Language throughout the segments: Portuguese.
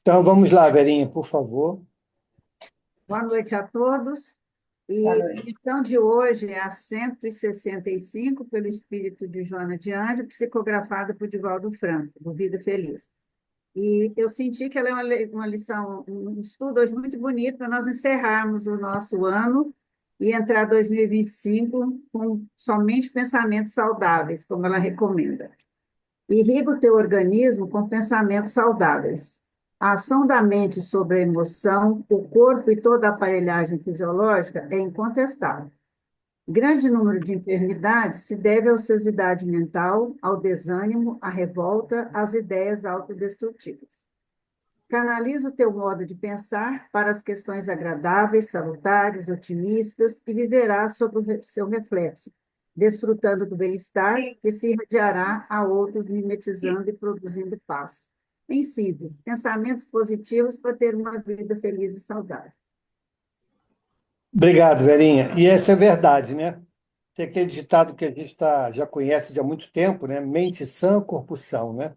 Então, vamos lá, Verinha, por favor. Boa noite a todos. Boa E a noite. lição de hoje é a 165, pelo espírito de Joana de Anjos, psicografada por Divaldo Franco, do Vida Feliz. E eu senti que ela é uma lição, um estudo hoje muito bonito para nós encerrarmos o nosso ano e entrar 2025 com somente pensamentos saudáveis, como ela recomenda. Irriga o teu organismo com pensamentos saudáveis. A ação da mente sobre a emoção, o corpo e toda a aparelhagem fisiológica é incontestável. Grande número de enfermidades se deve à ociosidade mental, ao desânimo, à revolta, às ideias autodestrutivas. Canaliza o teu modo de pensar para as questões agradáveis, salutares, otimistas e viverás sobre o seu reflexo, desfrutando do bem-estar que se irradiará a outros, mimetizando e produzindo paz. Em síntese, pensamentos positivos para ter uma vida feliz e saudável. Obrigado, Verinha. E essa é verdade, né? Tem aquele ditado que a gente já conhece de há muito tempo, né? Mente sã, corpo são, né?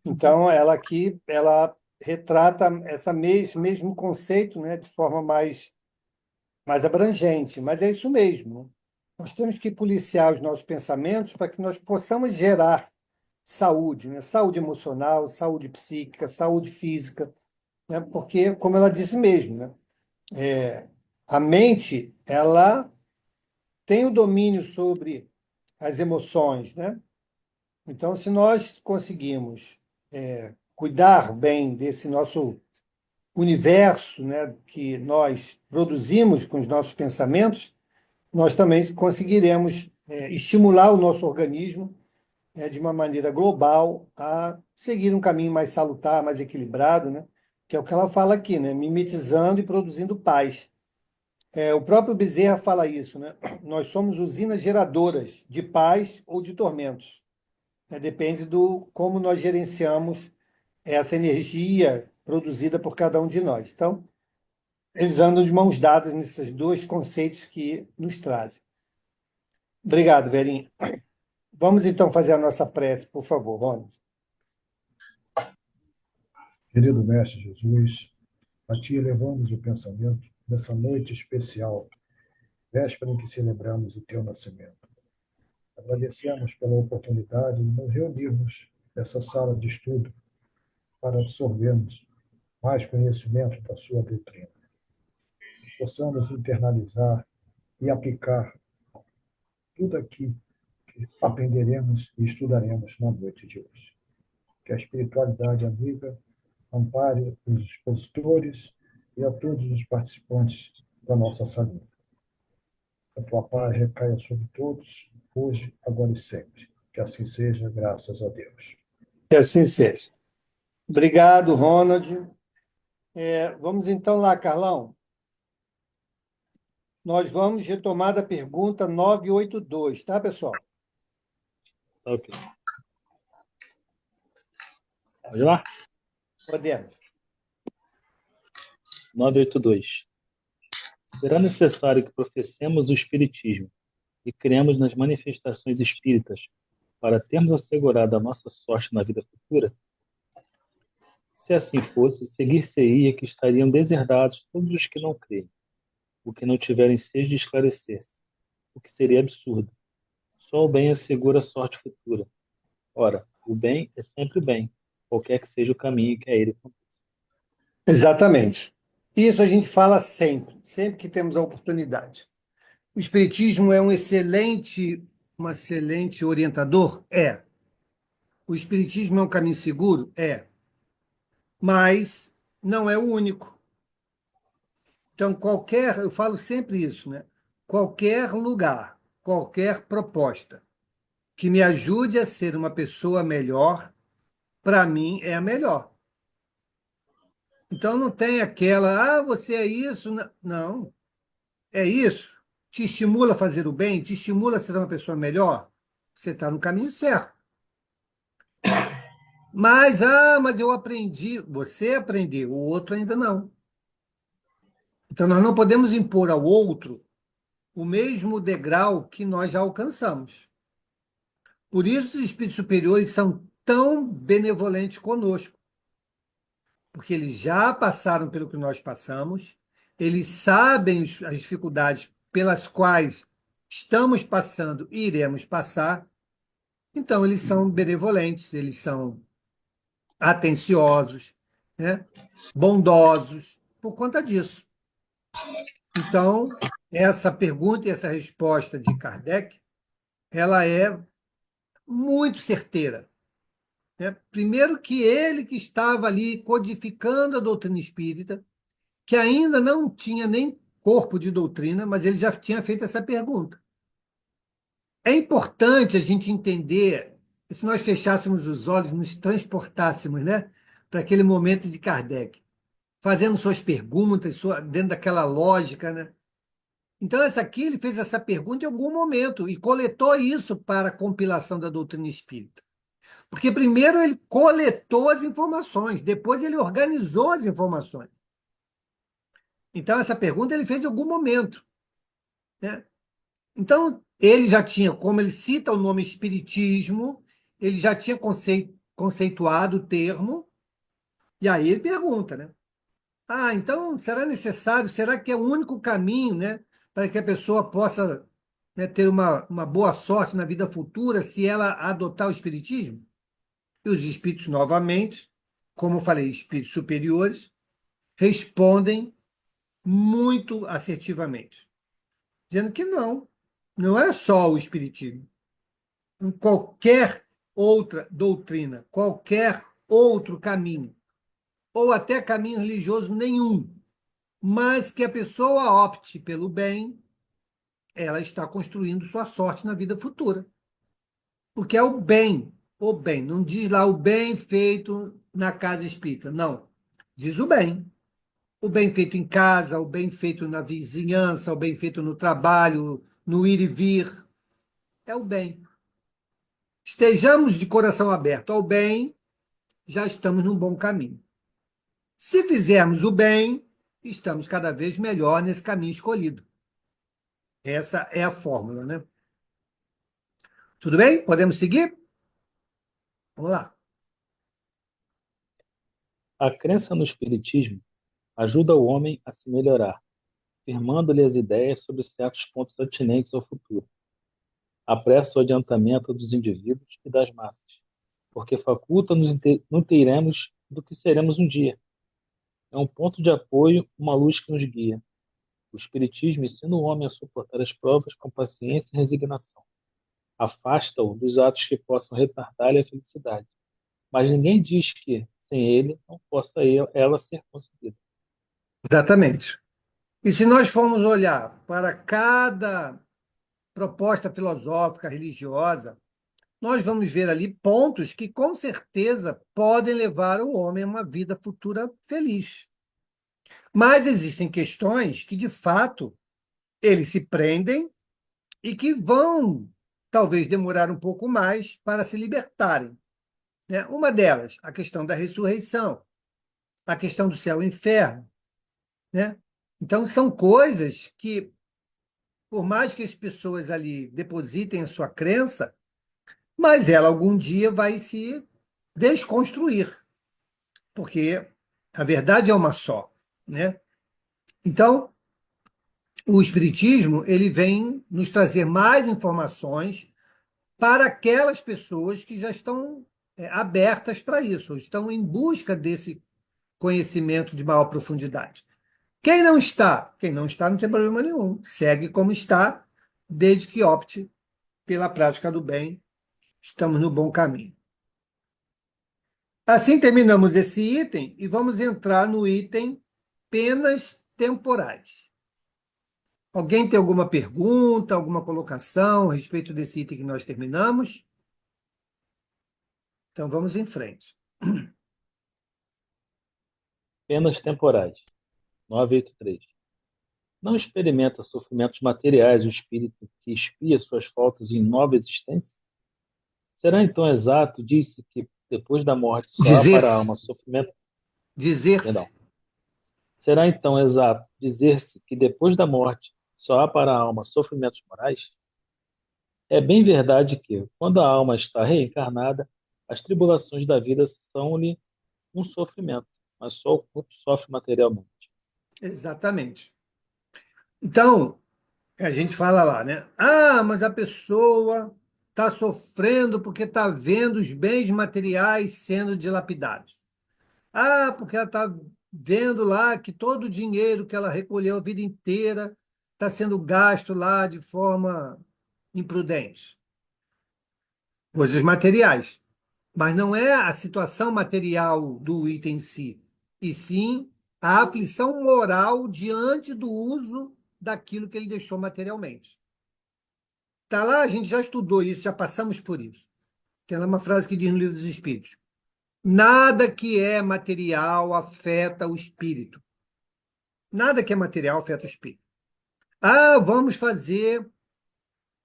Então, ela aqui, ela retrata esse mesmo conceito, né? De forma mais abrangente, mas é isso mesmo, né? Nós temos que policiar os nossos pensamentos para que nós possamos gerar saúde, né? Saúde emocional, saúde psíquica, saúde física, né? Porque, como ela disse mesmo, né? A mente, ela tem o domínio sobre as emoções, né? Então, se nós conseguimos cuidar bem desse nosso universo, né, que nós produzimos com os nossos pensamentos, nós também conseguiremos estimular o nosso organismo de uma maneira global a seguir um caminho mais salutar, mais equilibrado, né? Que é o que ela fala aqui, né? Mimetizando e produzindo paz. O próprio Bezerra fala isso, né? Nós somos usinas geradoras de paz ou de tormentos, né? Depende do como nós gerenciamos essa energia produzida por cada um de nós. Então, eles andam de mãos dadas nesses dois conceitos que nos trazem. Obrigado, Verinha. Vamos então fazer a nossa prece, por favor, Ronald. Querido Mestre Jesus, a Ti elevamos o pensamento nessa noite especial, véspera em que celebramos o Teu nascimento. Agradecemos pela oportunidade de nos reunirmos nessa sala de estudo para absorvermos mais conhecimento da Sua doutrina. Possamos internalizar e aplicar tudo aquilo que aprenderemos e estudaremos na noite de hoje. Que a espiritualidade amiga ampare os expositores e a todos os participantes da nossa salinha. A tua paz recaia sobre todos, hoje, agora e sempre. Que assim seja, graças a Deus. Que assim seja. Obrigado, Ronald. Vamos então lá, Carlão. Nós vamos retomar da pergunta 982, tá, pessoal? Ok. Pode ir lá? Podemos. 982. Será necessário que professemos o Espiritismo e criemos nas manifestações espíritas para termos assegurado a nossa sorte na vida futura? Se assim fosse, seguir-se-ia que estariam deserdados todos os que não creem, o que não tiverem sede de esclarecer-se, o que seria absurdo. Só o bem assegura a sorte futura. Ora, o bem é sempre bem, qualquer que seja o caminho que a ele conduz. Exatamente. Isso a gente fala sempre, sempre que temos a oportunidade. O Espiritismo é um excelente orientador? É. O Espiritismo é um caminho seguro? É. Mas não é o único. Então, eu falo sempre isso, né? Qualquer lugar, qualquer proposta que me ajude a ser uma pessoa melhor, para mim é a melhor. Então, não tem aquela, você é isso. Não, é isso. Te estimula a fazer o bem, te estimula a ser uma pessoa melhor, você está no caminho certo. Mas eu aprendi. Você aprendeu, o outro ainda não. Então, nós não podemos impor ao outro o mesmo degrau que nós já alcançamos. Por isso, os espíritos superiores são tão benevolentes conosco, porque eles já passaram pelo que nós passamos, eles sabem as dificuldades pelas quais estamos passando e iremos passar, então eles são benevolentes, eles são atenciosos, né? Bondosos, por conta disso. Então, essa pergunta e essa resposta de Kardec, ela é muito certeira, né? Primeiro que ele que estava ali codificando a doutrina espírita, que ainda não tinha nem corpo de doutrina, mas ele já tinha feito essa pergunta. É importante a gente entender, se nós fechássemos os olhos, nos transportássemos, né, para aquele momento de Kardec, fazendo suas perguntas, dentro daquela lógica, né? Então, essa aqui, ele fez essa pergunta em algum momento e coletou isso para a compilação da doutrina espírita. Porque primeiro ele coletou as informações, depois ele organizou as informações. Então, essa pergunta ele fez em algum momento, né? Então, ele já tinha, como ele cita o nome espiritismo, ele já tinha conceituado o termo, e aí ele pergunta, né? Ah, então será necessário, será que é o único caminho, né, para que a pessoa possa, né, ter uma boa sorte na vida futura se ela adotar o espiritismo? E os espíritos, novamente, como eu falei, espíritos superiores, respondem muito assertivamente, dizendo que não é só o espiritismo. Em qualquer outra doutrina, qualquer outro caminho, ou até caminho religioso nenhum, mas que a pessoa opte pelo bem, ela está construindo sua sorte na vida futura. Porque é o bem, não diz lá o bem feito na casa espírita, não. Diz o bem. O bem feito em casa, o bem feito na vizinhança, o bem feito no trabalho, no ir e vir, é o bem. Estejamos de coração aberto ao bem, já estamos num bom caminho. Se fizermos o bem, estamos cada vez melhor nesse caminho escolhido. Essa é a fórmula, né? Tudo bem? Podemos seguir? Vamos lá. A crença no Espiritismo ajuda o homem a se melhorar, firmando-lhe as ideias sobre certos pontos atinentes ao futuro. Apressa o adiantamento dos indivíduos e das massas, porque faculta-nos inteirar-nos do que seremos um dia. É um ponto de apoio, uma luz que nos guia. O Espiritismo ensina o homem a suportar as provas com paciência e resignação. Afasta-o dos atos que possam retardar-lhe a felicidade. Mas ninguém diz que, sem ele, não possa ela ser conseguida. Exatamente. E se nós formos olhar para cada proposta filosófica, religiosa, nós vamos ver ali pontos que, com certeza, podem levar o homem a uma vida futura feliz. Mas existem questões que, de fato, eles se prendem e que vão, talvez, demorar um pouco mais para se libertarem, né? Uma delas, a questão da ressurreição, a questão do céu e inferno, né? Então, são coisas que, por mais que as pessoas ali depositem a sua crença, mas ela algum dia vai se desconstruir, porque a verdade é uma só, né? Então, o espiritismo, ele vem nos trazer mais informações para aquelas pessoas que já estão abertas para isso, estão em busca desse conhecimento de maior profundidade. Quem não está não tem problema nenhum, segue como está, desde que opte pela prática do bem, estamos no bom caminho. Assim terminamos esse item e vamos entrar no item penas temporais. Alguém tem alguma pergunta, alguma colocação a respeito desse item que nós terminamos? Então vamos em frente. Penas temporais. 983. Não experimenta sofrimentos materiais o espírito que expia suas faltas em nova existência? Será então exato, disse, que depois da morte só há para a alma Dizer-se, sofrimento? dizer-se. Perdão. Será então exato dizer-se que depois da morte só há para a alma sofrimentos morais? É bem verdade que, quando a alma está reencarnada, As tribulações da vida são-lhe um sofrimento, mas só o corpo sofre materialmente. Exatamente. Então, a gente fala lá, né? Ah, mas a pessoa está sofrendo porque está vendo os bens materiais sendo dilapidados. Ah, porque ela está vendo lá que todo o dinheiro que ela recolheu a vida inteira está sendo gasto lá de forma imprudente. Coisas materiais. Mas não é a situação material do item em si, e sim a aflição moral diante do uso daquilo que ele deixou materialmente. Está lá, a gente já estudou isso, já passamos por isso. Tem lá uma frase que diz no Livro dos Espíritos: nada que é material afeta o espírito. Nada que é material afeta o espírito. Ah, vamos fazer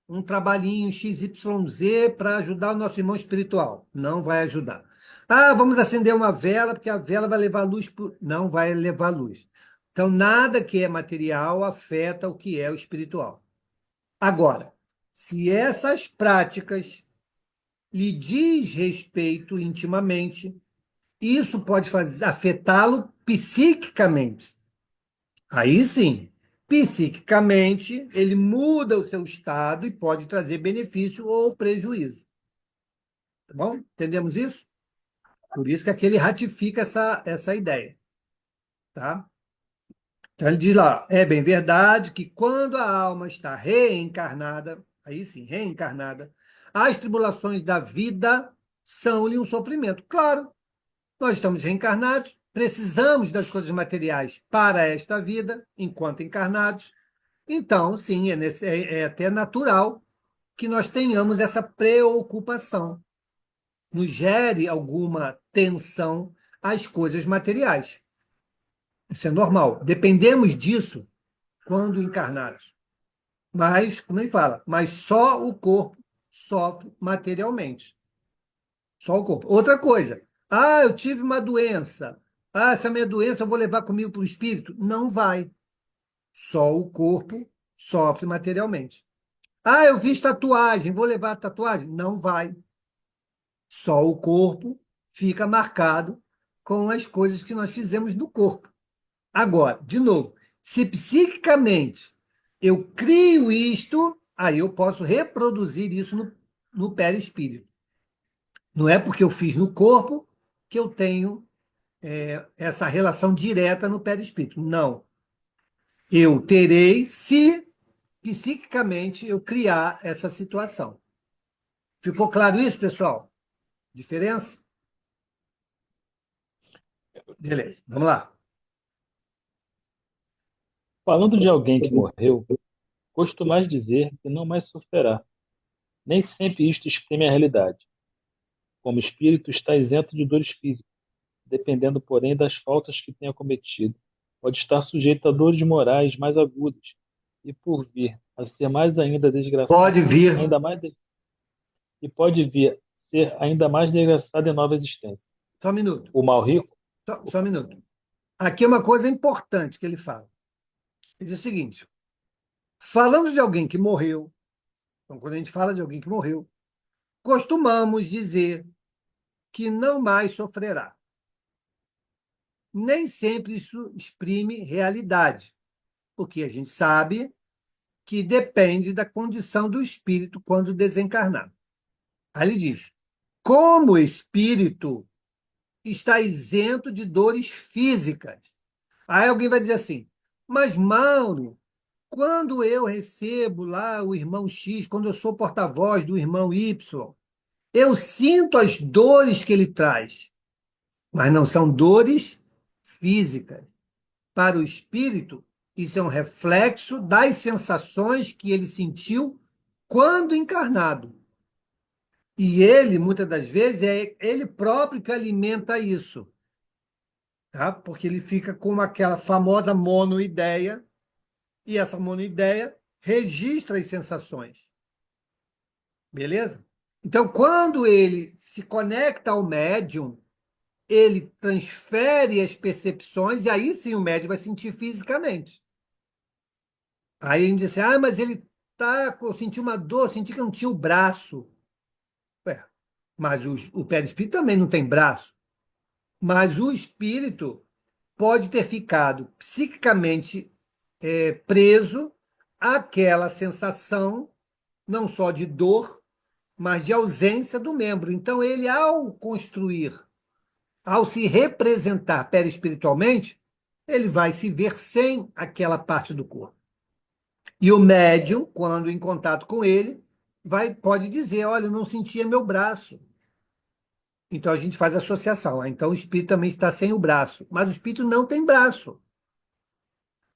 um trabalhinho XYZ para ajudar o nosso irmão espiritual. Não vai ajudar. Ah, vamos acender uma vela, porque a vela vai levar luz. Não vai levar luz. Então, nada que é material afeta o que é o espiritual. Agora, se essas práticas lhe diz respeito intimamente, isso pode afetá-lo psiquicamente. Aí sim, psiquicamente, ele muda o seu estado e pode trazer benefício ou prejuízo. Tá bom? Entendemos isso? Por isso que aqui ele ratifica essa ideia. Tá? Então ele diz lá: é bem verdade que quando a alma está reencarnada, aí sim, reencarnada, as tribulações da vida são-lhe um sofrimento. Claro, nós estamos reencarnados, precisamos das coisas materiais para esta vida, enquanto encarnados. Então, sim, é até natural que nós tenhamos essa preocupação, nos gere alguma tensão às coisas materiais. Isso é normal. Dependemos disso quando encarnados. Mas, como ele fala, mas só o corpo sofre materialmente. Só o corpo. Outra coisa. Ah, eu tive uma doença. Ah, essa minha doença eu vou levar comigo para o espírito? Não vai. Só o corpo sofre materialmente. Ah, eu fiz tatuagem, vou levar a tatuagem? Não vai. Só o corpo fica marcado com as coisas que nós fizemos no corpo. Agora, de novo, se psiquicamente eu crio isto, aí eu posso reproduzir isso no perispírito. Não é porque eu fiz no corpo que eu tenho essa relação direta no perispírito. Não. Eu terei se psiquicamente eu criar essa situação. Ficou claro isso, pessoal? Diferença? Beleza, vamos lá. Falando de alguém que morreu, costumais dizer que não mais sofrerá. Nem sempre isto exprime a realidade. Como espírito, está isento de dores físicas, dependendo, porém, das faltas que tenha cometido. Pode estar sujeito a dores morais mais agudas e, por vir a ser mais ainda desgraçado, Pode vir. ainda mais e pode vir a ser ainda mais desgraçado em nova existência. Só um minuto. O mal rico, Só um minuto. Aqui é uma coisa importante que ele fala. Ele diz o seguinte: falando de alguém que morreu, então, quando a gente fala de alguém que morreu, costumamos dizer que não mais sofrerá. Nem sempre isso exprime realidade, porque a gente sabe que depende da condição do espírito quando desencarnar. Aí ele diz: como o espírito está isento de dores físicas. Aí alguém vai dizer assim: mas Mauro, quando eu recebo lá o irmão X, quando eu sou porta-voz do irmão Y, eu sinto as dores que ele traz, mas não são dores físicas. Para o espírito, isso é um reflexo das sensações que ele sentiu quando encarnado. E ele, muitas das vezes, é ele próprio que alimenta isso, tá? Porque ele fica com aquela famosa monoideia, e essa monoideia registra as sensações. Beleza? Então, quando ele se conecta ao médium, ele transfere as percepções, e aí sim o médium vai sentir fisicamente. Aí a gente diz assim: mas ele tá, eu senti uma dor, senti que não tinha o braço. Ué, mas o perispírito também não tem braço. Mas o espírito pode ter ficado psiquicamente preso àquela sensação, não só de dor, mas de ausência do membro. Então, ele, ao construir, ao se representar perispiritualmente, ele vai se ver sem aquela parte do corpo. E o médium, quando em contato com ele, pode dizer: olha, eu não sentia meu braço. Então a gente faz associação. Então o espírito também está sem o braço, mas o espírito não tem braço.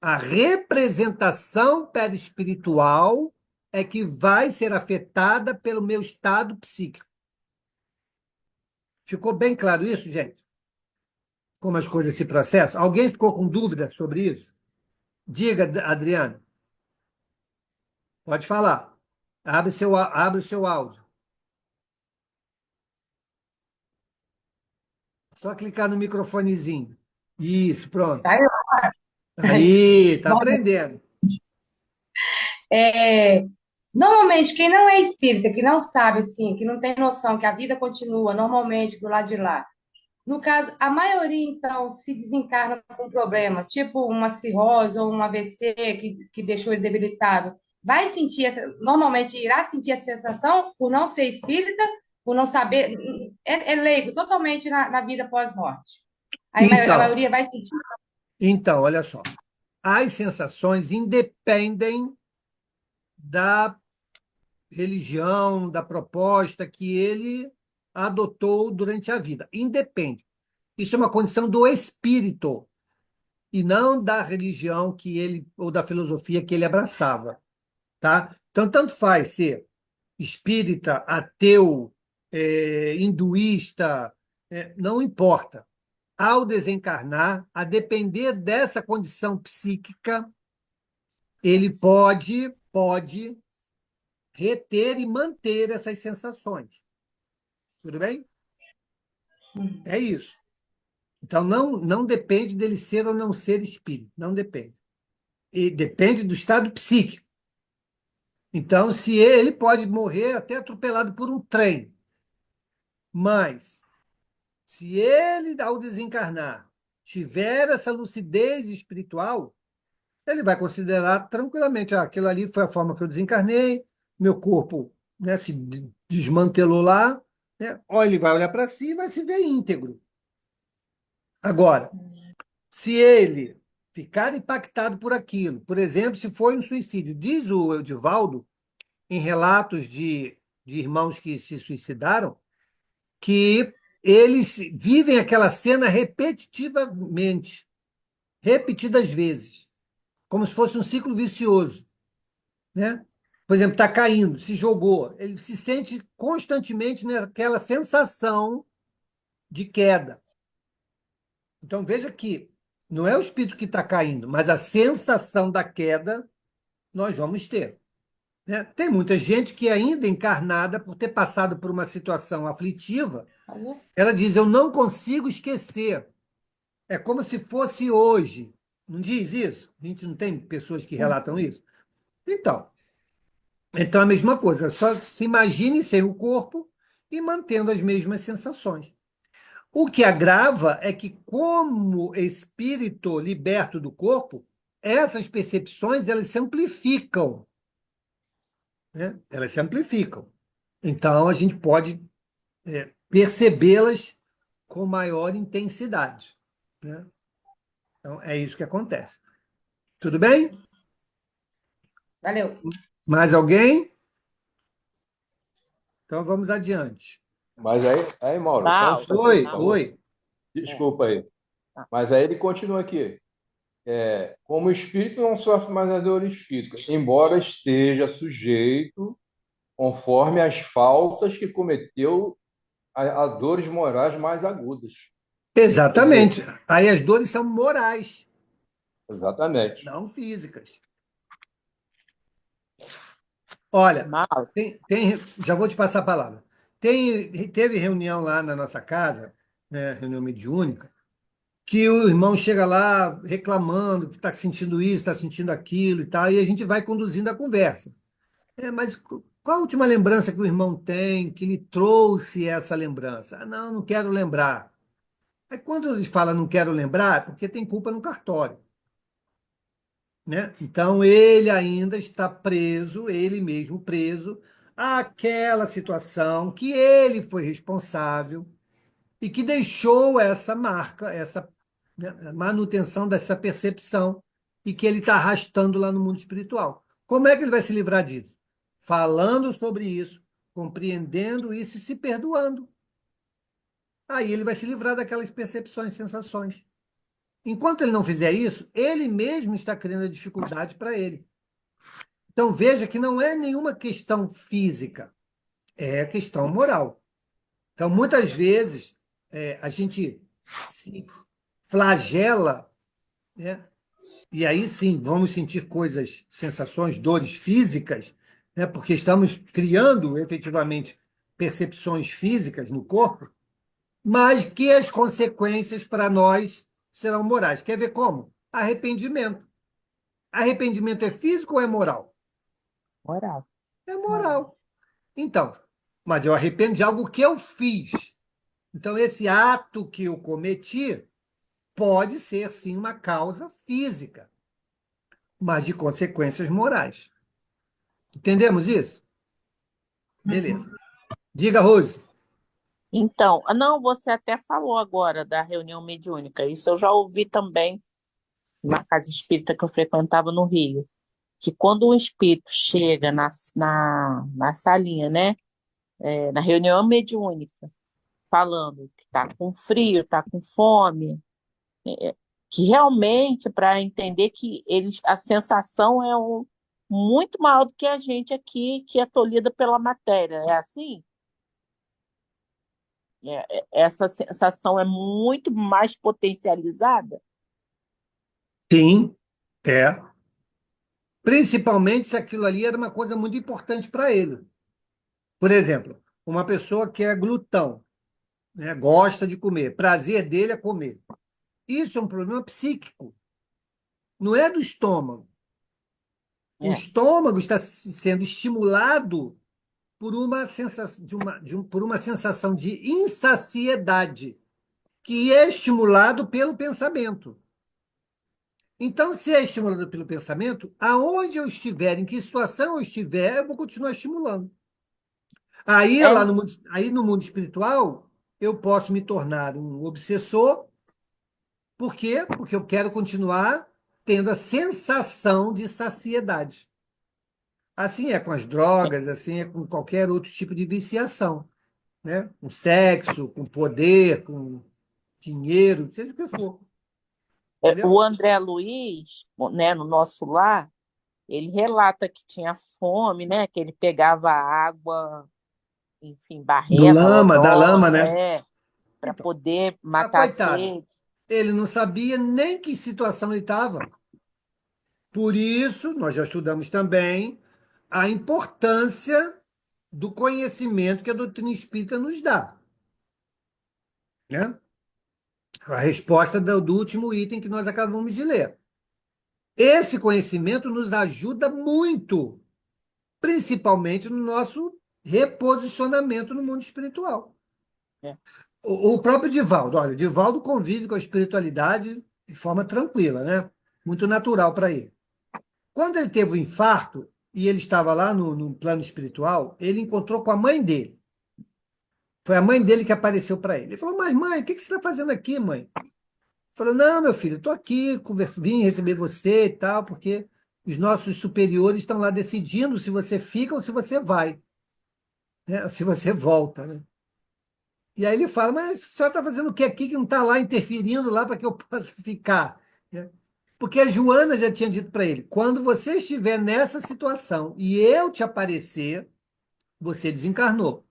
A representação perispiritual é que vai ser afetada pelo meu estado psíquico. Ficou bem claro isso, gente? Como as coisas se processam? Alguém ficou com dúvida sobre isso? Diga, Adriano. Pode falar. Abre o seu áudio. Só clicar no microfonezinho. Isso, pronto. Saiu. Aí, tá aprendendo. É, normalmente, quem não é espírita, que não sabe, assim, que não tem noção que a vida continua normalmente do lado de lá, no caso, a maioria, então, se desencarna com um problema, tipo uma cirrose ou um AVC que deixou ele debilitado, vai sentir normalmente irá sentir a sensação por não ser espírita, por não saber, é leigo totalmente na vida pós-morte. A Então, maioria vai sentir. então, olha só. As sensações independem da religião, da proposta que ele adotou durante a vida. Independe. Isso é uma condição do espírito e não da religião que ele ou da filosofia que ele abraçava, tá? Então, tanto faz ser espírita, ateu, hinduísta, não importa. Ao desencarnar, a depender dessa condição psíquica, ele pode reter e manter essas sensações. Tudo bem? É isso. Então, não depende dele ser ou não ser espírito. Não depende. E depende do estado psíquico. Então, se ele pode morrer até atropelado por um trem, mas se ele, ao desencarnar, tiver essa lucidez espiritual, ele vai considerar tranquilamente: aquilo ali foi a forma que eu desencarnei, meu corpo, né, se desmantelou lá, né? Ou ele vai olhar para si e vai se ver íntegro. Agora, se ele ficar impactado por aquilo, por exemplo, se foi um suicídio, diz o Edivaldo, em relatos de irmãos que se suicidaram, que eles vivem aquela cena repetitivamente, repetidas vezes, como se fosse um ciclo vicioso, né? Por exemplo, está caindo, se jogou, ele se sente constantemente naquela sensação de queda. Então, veja que não é o espírito que está caindo, mas a sensação da queda nós vamos ter, né? Tem muita gente que, ainda encarnada, por ter passado por uma situação aflitiva, ela diz: eu não consigo esquecer. É como se fosse hoje. Não diz isso? A gente não tem pessoas que relatam isso? Então, é a mesma coisa. Só se imagine sem o corpo e mantendo as mesmas sensações. O que agrava é que, como espírito liberto do corpo, essas percepções elas se amplificam, né? Elas se amplificam. Então, a gente pode percebê-las com maior intensidade, né? Então, é isso que acontece. Tudo bem? Valeu. Mais alguém? Então, vamos adiante. Mas aí Mauro, Não. quando Oi, você falou, oi. desculpa aí, mas aí ele continua aqui. Como o espírito não sofre mais as dores físicas, embora esteja sujeito, conforme as faltas que cometeu, a dores morais mais agudas. Quer Exatamente. dizer, Aí as dores são morais, exatamente. não físicas. Olha, Mauro, já vou te passar a palavra. Teve reunião lá na nossa casa, né, reunião mediúnica, que o irmão chega lá reclamando que está sentindo isso, está sentindo aquilo e tal, e a gente vai conduzindo a conversa. Mas Qual a última lembrança que o irmão tem que lhe trouxe essa lembrança? Ah, não, não quero lembrar. Aí quando ele fala não quero lembrar, é porque tem culpa no cartório, né? Então ele ainda está preso, ele mesmo preso, àquela situação que ele foi responsável e que deixou essa marca, essa, né, manutenção dessa percepção e que ele está arrastando lá no mundo espiritual. Como é que ele vai se livrar disso? Falando sobre isso, compreendendo isso e se perdoando. Aí ele vai se livrar daquelas percepções, sensações. Enquanto ele não fizer isso, ele mesmo está criando a dificuldade para ele. Então veja que não é nenhuma questão física, é questão moral. Então, muitas vezes, a gente se flagela, né? E aí sim, vamos sentir coisas, sensações, dores físicas, né? Porque estamos criando efetivamente percepções físicas no corpo, mas que as consequências para nós serão morais. Quer ver como? Arrependimento. Arrependimento é físico ou é moral? Moral. É moral. Então, mas eu arrependo de algo que eu fiz. Então, esse ato que eu cometi pode ser, sim, uma causa física, mas de consequências morais. Entendemos isso? Beleza. Diga, Rose. Então, não, você até falou agora da reunião mediúnica. Isso eu já ouvi também na casa espírita que eu frequentava no Rio. Que quando um espírito chega na salinha, né? Na reunião mediúnica, falando que está com frio, está com fome, que realmente para entender que eles, a sensação é muito maior do que a gente aqui, que é tolhida pela matéria. É assim? Essa sensação é muito mais potencializada? Sim, é. Principalmente se aquilo ali era uma coisa muito importante para ele. Por exemplo, uma pessoa que é glutão, né, gosta de comer, prazer dele é comer. Isso é um problema psíquico, não é do estômago. O É, estômago está sendo estimulado por uma sensação por uma sensação de insaciedade, que é estimulado pelo pensamento. Então, se é estimulado pelo pensamento, aonde eu estiver, em que situação eu estiver, eu vou continuar estimulando. Aí, é, aí no mundo espiritual, eu posso me tornar um obsessor. Por quê? Porque eu quero continuar tendo a sensação de saciedade. Assim é com as drogas, assim é com qualquer outro tipo de viciação, né? Com sexo, com poder, com dinheiro, seja o que for, entendeu? o André Luiz, né, no nosso lar, ele relata que tinha fome, né, que ele pegava água, enfim, barrenta, Da lodó, lama, né? para Então, poder mas matar a coitado, sede. ele não sabia nem que situação ele estava. Por isso, nós já estudamos também a importância do conhecimento que a doutrina espírita nos dá, né? A resposta do último item que nós acabamos de ler. Esse conhecimento nos ajuda muito, principalmente no nosso reposicionamento no mundo espiritual. É. O próprio Divaldo, olha, o Divaldo convive com a espiritualidade de forma tranquila, né? Muito natural para ele. Quando ele teve o infarto e ele estava lá no plano espiritual, ele encontrou com a mãe dele. Foi a mãe dele que apareceu para ele. Ele falou: Mas, mãe, o que você está fazendo aqui, mãe? Falou: Não, meu filho, estou aqui, vim receber você e tal, porque os nossos superiores estão lá decidindo se você fica ou se você vai, né? Se você volta, né? E aí ele fala: Mas a senhora está fazendo o que aqui que não está lá interferindo lá para que eu possa ficar, né? Porque a Joana já tinha dito para ele: quando você estiver nessa situação e eu te aparecer, você desencarnou.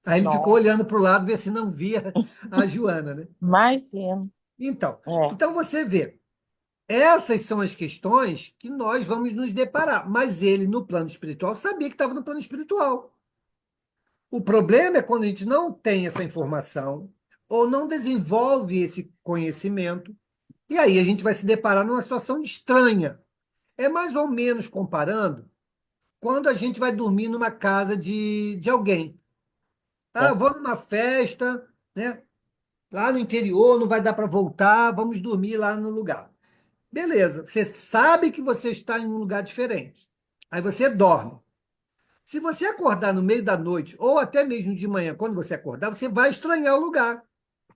Aí ele ficou Nossa, olhando para o lado, ver se não via a Joana, né? imagina. Então, É, então você vê. Essas são as questões que nós vamos nos deparar. Mas ele, no plano espiritual, sabia que estava no plano espiritual. O problema é quando a gente não tem essa informação ou não desenvolve esse conhecimento, e aí a gente vai se deparar numa situação estranha. É mais ou menos comparando quando a gente vai dormir numa casa de alguém. Ah, Tá? eu vou numa festa, né? Lá no interior, não vai dar para voltar, vamos dormir lá no lugar. Beleza, você sabe que você está em um lugar diferente. Aí você dorme. Se você acordar no meio da noite, ou até mesmo de manhã, quando você acordar, você vai estranhar o lugar.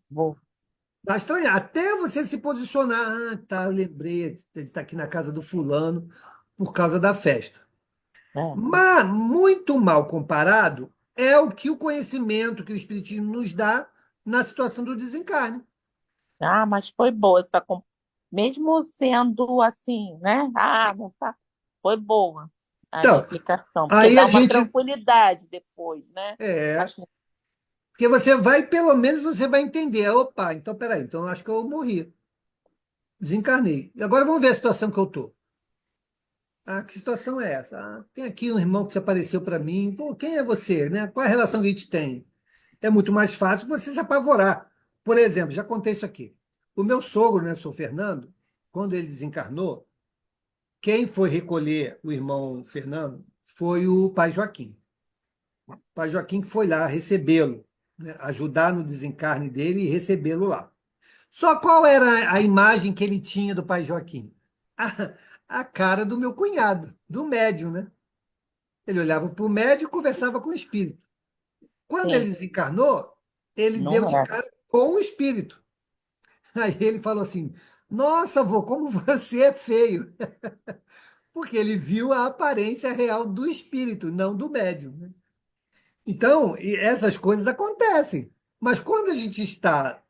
Vou. Vai estranhar, até você se posicionar. Ah, tá, eu lembrei, ele está aqui na casa do fulano por causa da festa. É. Mas, muito mal comparado, é o que o conhecimento que o Espiritismo nos dá na situação do desencarne. Ah, mas foi boa essa. Mesmo sendo assim, né? Ah, não tá. Foi boa a Então, explicação, porque aí dá a uma gente. tranquilidade depois, né? É, Assim, porque você vai, pelo menos você vai entender. Opa, então peraí, então eu acho que eu morri, desencarnei. E agora vamos ver a situação que eu estou. Ah, que situação é essa? Ah, tem aqui um irmão que se apareceu para mim. Pô, quem é você, né? Qual é a relação que a gente tem? É muito mais fácil você se apavorar. Por exemplo, já contei isso aqui. O meu sogro, né, sou Fernando, quando ele desencarnou, quem foi recolher o irmão Fernando foi o pai Joaquim. O pai Joaquim que foi lá recebê-lo, né, ajudar no desencarne dele e recebê-lo lá. Só qual era a imagem que ele tinha do pai Joaquim? A cara do meu cunhado, do médium, né? Ele olhava para o médium e conversava com o espírito. Quando ele sim, desencarnou, ele deu não de é. cara com o espírito. Aí ele falou assim: Nossa, avô, como você é feio. Porque ele viu a aparência real do espírito, não do médium, né? Então, essas coisas acontecem. Mas quando a gente está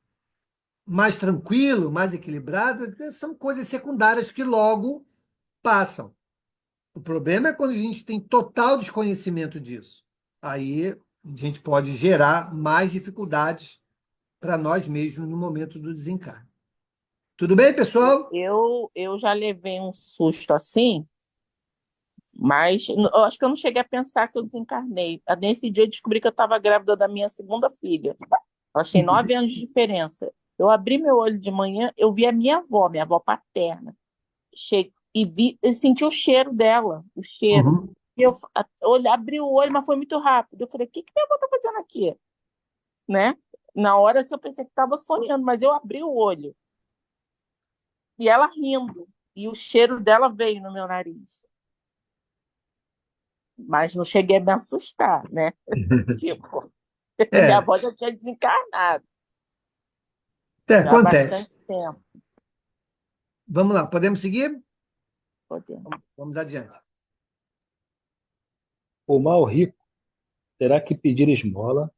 mais tranquilo, mais equilibrado, são coisas secundárias que logo passam. O problema é quando a gente tem total desconhecimento disso. Aí a gente pode gerar mais dificuldades para nós mesmos no momento do desencarne. Tudo bem, pessoal? Eu já levei um susto assim, mas eu acho que eu não cheguei a pensar que eu desencarnei. Nesse dia eu descobri que eu estava grávida da minha segunda filha. Elas têm 9 anos de diferença. Eu abri meu olho de manhã, eu vi a minha avó paterna. E vi, eu senti o cheiro dela, o cheiro. Uhum. E abri o olho, mas foi muito rápido. Eu falei, o que que minha avó está fazendo aqui? Né? Na hora assim, eu pensei que estava sonhando, mas eu abri o olho. E ela rindo. E o cheiro dela veio no meu nariz. Mas não cheguei a me assustar, né? Tipo, minha É, avó já tinha desencarnado já há acontece. bastante tempo. Vamos lá, podemos seguir? Podemos. Vamos adiante. O mal rico terá que pedir esmola,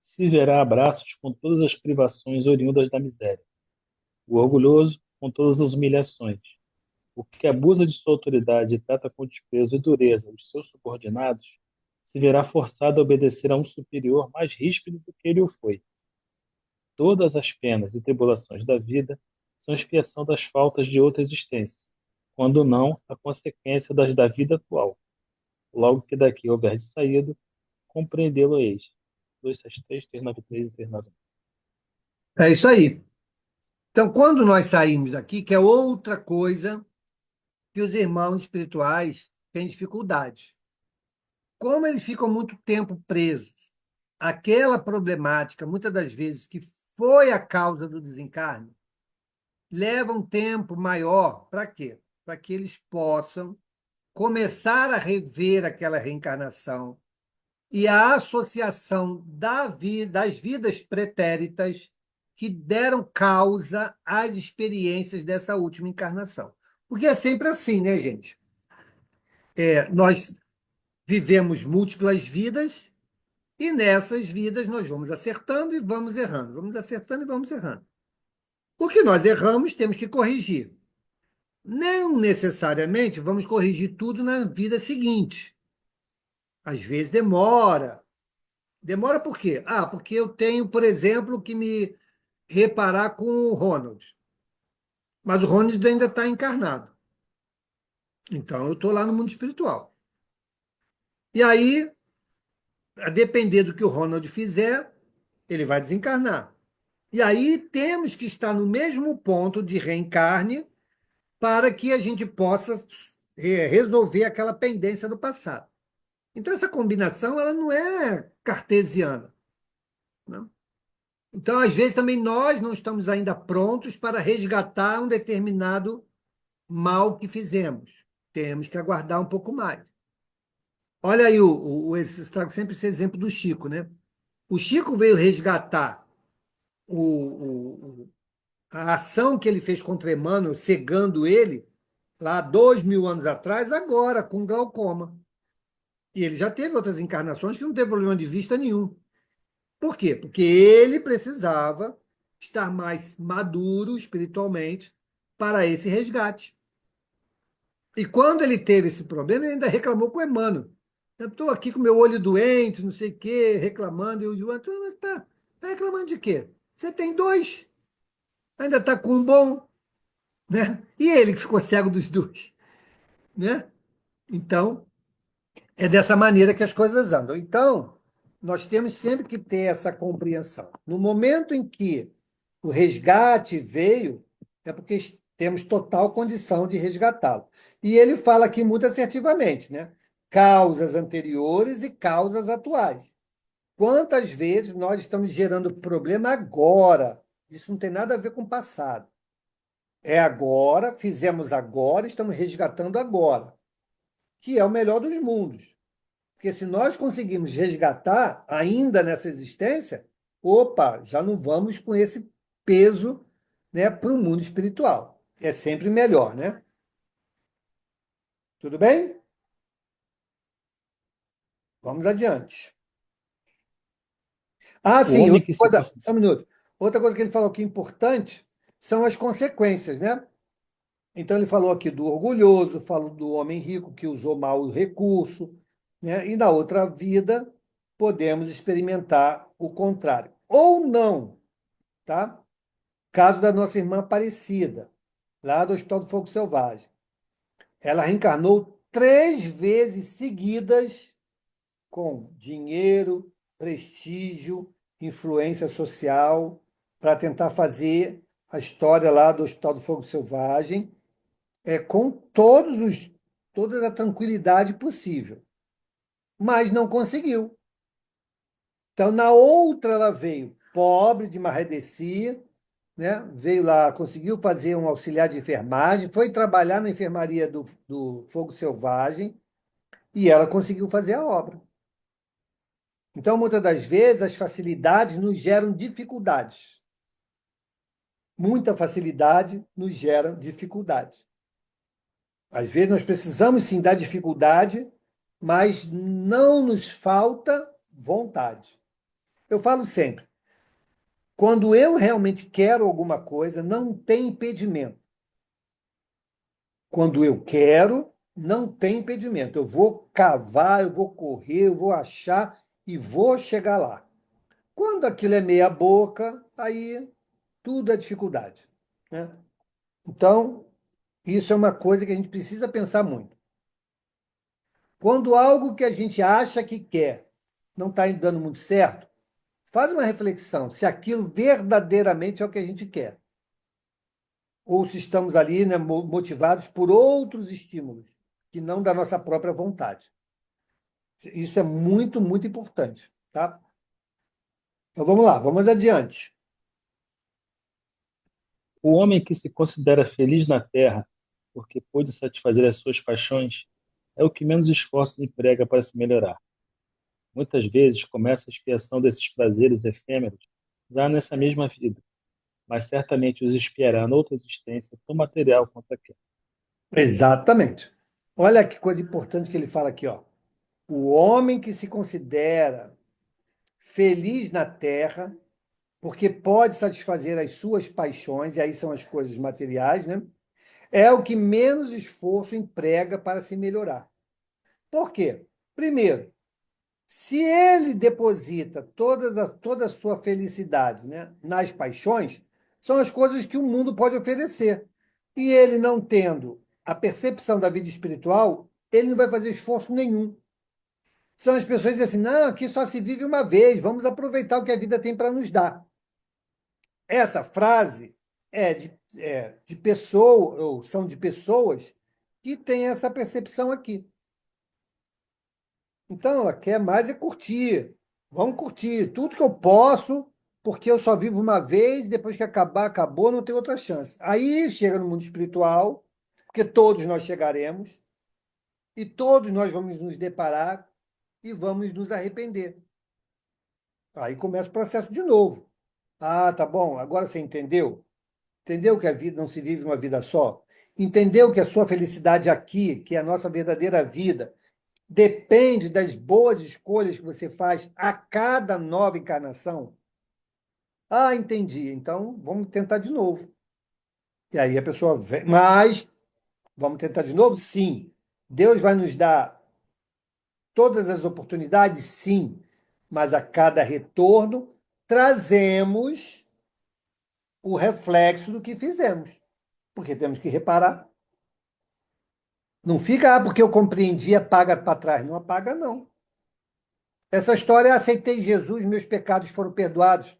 se verá abraços com todas as privações oriundas da miséria. O orgulhoso com todas as humilhações. O que abusa de sua autoridade e trata com desprezo e dureza os seus subordinados, se verá forçado a obedecer a um superior mais ríspido do que ele o foi. Todas as penas e tribulações da vida são expiação das faltas de outra existência, quando não a consequência das da vida atual. Logo que daqui houver saído, compreendê-lo-eis. 273, 393 e 391. É isso aí. Então, quando nós saímos daqui, que é outra coisa que os irmãos espirituais têm dificuldade. Como eles ficam muito tempo presos àquela problemática, muitas das vezes, que foi a causa do desencarne, leva um tempo maior para quê? Para que eles possam começar a rever aquela reencarnação e a associação das vidas pretéritas que deram causa às experiências dessa última encarnação. Porque é sempre assim, né, gente? Nós vivemos múltiplas vidas e nessas vidas nós vamos acertando e vamos errando, vamos acertando e vamos errando. O que nós erramos, temos que corrigir. Não necessariamente vamos corrigir tudo na vida seguinte. Às vezes demora. Demora por quê? Ah, porque eu tenho, por exemplo, que me reparar com o Ronald. Mas o Ronald ainda está encarnado. Então eu estou lá no mundo espiritual. E aí, a depender do que o Ronald fizer, ele vai desencarnar. E aí temos que estar no mesmo ponto de reencarne para que a gente possa resolver aquela pendência do passado. Então, essa combinação ela não é cartesiana, né? Então, às vezes, também nós não estamos ainda prontos para resgatar um determinado mal que fizemos. Temos que aguardar um pouco mais. Olha aí, eu trago sempre esse exemplo do Chico, né? O Chico veio resgatar a ação que ele fez contra Emmanuel, cegando ele, lá 2.000 anos atrás, agora, com glaucoma. E ele já teve outras encarnações que não teve problema de vista nenhum. Por quê? Porque ele precisava estar mais maduro espiritualmente para esse resgate. E quando ele teve esse problema, ele ainda reclamou com o Emmanuel. Eu estou aqui com meu olho doente, não sei o quê, reclamando. E o João, mas tá reclamando de quê? Você tem dois, ainda está com um bom, né? E ele que ficou cego dos dois, né? Então, é dessa maneira que as coisas andam. Então, nós temos sempre que ter essa compreensão. No momento em que o resgate veio, é porque temos total condição de resgatá-lo. E ele fala aqui muito assertivamente, né? Causas anteriores e causas atuais. Quantas vezes nós estamos gerando problema agora? Isso não tem nada a ver com o passado. É agora, fizemos agora, estamos resgatando agora, que é o melhor dos mundos. Porque se nós conseguimos resgatar ainda nessa existência, opa, já não vamos com esse peso, né, para o mundo espiritual. É sempre melhor, né? Tudo bem? Vamos adiante. Ah, O sim, homem outra que se coisa, considera. só um minuto. Outra coisa que ele falou que é importante são as consequências, né? Então, ele falou aqui do orgulhoso, falou do homem rico que usou mal o recurso, né? E na outra vida, podemos experimentar o contrário. Ou não, tá? Caso da nossa irmã Aparecida, lá do Hospital do Fogo Selvagem. Ela reencarnou 3 vezes seguidas com dinheiro, prestígio, influência social, para tentar fazer a história lá do Hospital do Fogo Selvagem com toda a tranquilidade possível, mas não conseguiu. Então, na outra, ela veio pobre, de marredecia, né? Veio lá, conseguiu fazer um auxiliar de enfermagem, foi trabalhar na enfermaria do Fogo Selvagem e ela conseguiu fazer a obra. Então, muitas das vezes, as facilidades nos geram dificuldades. Muita facilidade nos gera dificuldades. Às vezes, nós precisamos sim da dificuldade, mas não nos falta vontade. Eu falo sempre, quando eu realmente quero alguma coisa, não tem impedimento. Quando eu quero, não tem impedimento. Eu vou cavar, eu vou correr, eu vou achar e vou chegar lá. Quando aquilo é meia boca, aí tudo é dificuldade, né? Então, isso é uma coisa que a gente precisa pensar muito. Quando algo que a gente acha que quer não está dando muito certo, faz uma reflexão se aquilo verdadeiramente é o que a gente quer. Ou se estamos ali, né, motivados por outros estímulos, que não da nossa própria vontade. Isso é muito, muito importante, tá? Então vamos lá, vamos adiante. O homem que se considera feliz na terra porque pôde satisfazer as suas paixões é o que menos esforços emprega para se melhorar. Muitas vezes começa a expiação desses prazeres efêmeros já nessa mesma vida, mas certamente os espiará noutra existência tão material quanto aquela. Exatamente. Olha que coisa importante que ele fala aqui, ó. O homem que se considera feliz na terra, porque pode satisfazer as suas paixões, e aí são as coisas materiais, né? É o que menos esforço emprega para se melhorar. Por quê? Primeiro, se ele deposita toda a sua felicidade, né, nas paixões, são as coisas que o mundo pode oferecer. E ele não tendo a percepção da vida espiritual, ele não vai fazer esforço nenhum. São as pessoas que dizem assim, não, aqui só se vive uma vez, vamos aproveitar o que a vida tem para nos dar. Essa frase de pessoa, ou são de pessoas que têm essa percepção aqui. Então, ela quer mais é curtir. Vamos curtir tudo que eu posso, porque eu só vivo uma vez, depois que acabar, acabou, não tem outra chance. Aí chega no mundo espiritual, porque todos nós chegaremos, e todos nós vamos nos deparar e vamos nos arrepender. Aí começa o processo de novo. Ah, tá bom, agora você entendeu? Entendeu que a vida não se vive uma vida só? Entendeu que a sua felicidade aqui, que é a nossa verdadeira vida, depende das boas escolhas que você faz a cada nova encarnação? Ah, entendi. Então, vamos tentar de novo. E aí a pessoa vem, mas vamos tentar de novo? Sim. Deus vai nos dar todas as oportunidades? Sim. Mas a cada retorno, trazemos o reflexo do que fizemos, porque temos que reparar. Não fica, porque eu compreendi, apaga para trás. Não apaga, não. Essa história, aceitei Jesus, meus pecados foram perdoados.